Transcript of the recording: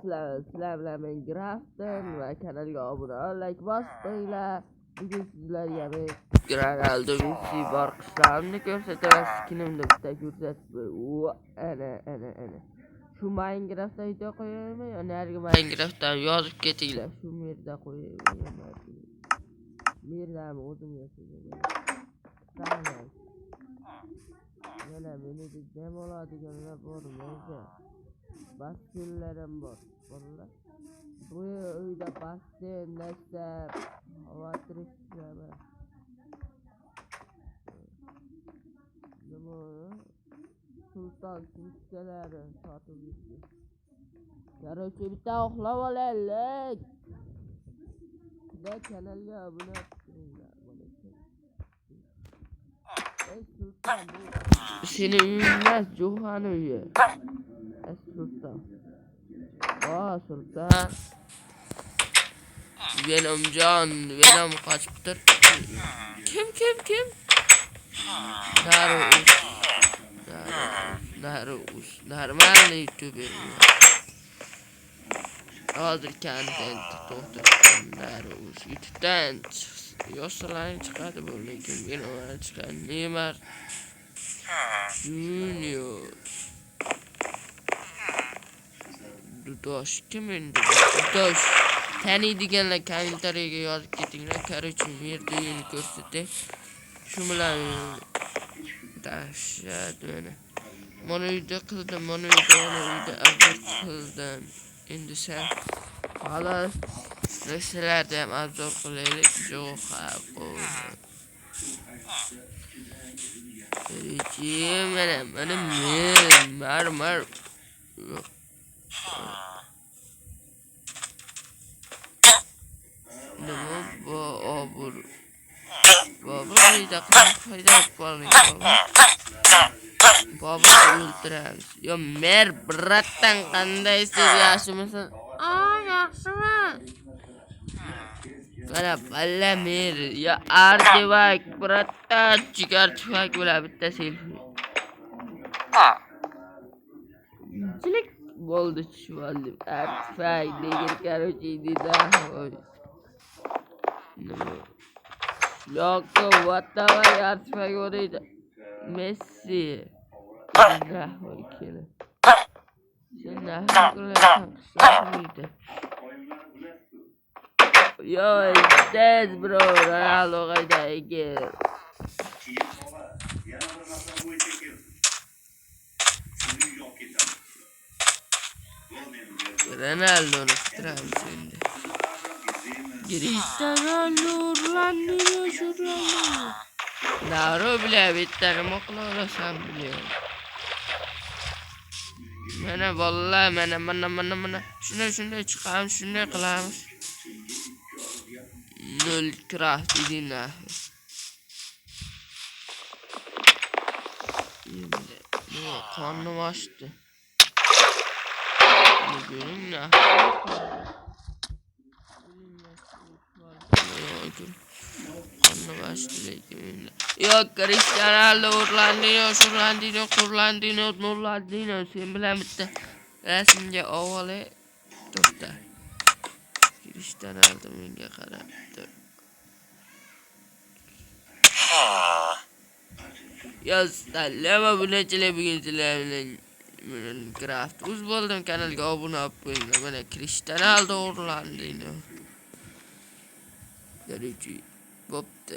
Sizlar bilan men Grafton va kanalga obuna ol, like bosinglar. Bugun sizlarga men Ronaldo Messi borqislarimni ko'rsataman. Skinimni bitta ko'rsatib. Ana. Shu Minecraftda video qo'yaymi yo narigi Minecraftdan yozib ketinglar. Shu yerda qo'yaymi. Merdami o'zim yashagan. Tamam. Mana meni deb oladiganlar bormi? Baskenlerim bor. Bolalar. Bu uyda basken narsa havo tirishlar. Nima? Sultan kimsalari sotib yurdi. Короче, bitta uxlab olaylik. Xudo kanalga obuna bo'linglar. Sultan bu. Senin uyingiz Johan uyi. Sultan. Sultan. Venomjon, Venom kaçıptır. Kim? Narus. Normalny YouTuber. Hazır kontenti to'xtatgan Narus. YouTube'dan yoshlarni chiqadi bu, lekin Venomdan chiqqan Neymar Junior. Dudosh kim endi? Dudosh. Taniydiganlar kommentariyaga yozib ketinglar. Короче, yerda uyini ko'rsatay. Shu bilan dahshat mana. Mana uyda qildim, mana uyda abzor qildim. Endi sen xolos narsalarni ham abzor qilaylik. Mana marmar. Nima bu obur? Baba uyda qayda qolgan? Baba o'ldiramiz. Yo mer bratdan qandaysiz, yaxshimisan? Yaxshiman. Mana balla mer ya artivak bratdan jigar tufak bilan bitta selfie. Chilik bo'ldi tushvaldim. Artifak degan короче deydi. Loco, what the fuck, artifak o'raydi. Messi. Yo, it's dead, bro. Ronaldo qayda ekan? Ronaldo'ni kutiramiz endi. Cristiano Ronaldo şurada. Naro bile bitti, nima qilasan bile. Mana vallahi mana. Shunday chiqamiz, shunday qilamiz. Nol craft edina. Qornim ochdi. Bugun Yok, Cristiano Ronaldo sen bilan bitta rasmga avvalo to'xta. Cristiano Ronaldo menga qarab tur. Yozlama bunachilar bugun sizlar bilan Minecraft o'z bo'ldim, kanalga obuna bo'linglar. Mana Cristiano Ronaldo. Bo'pti.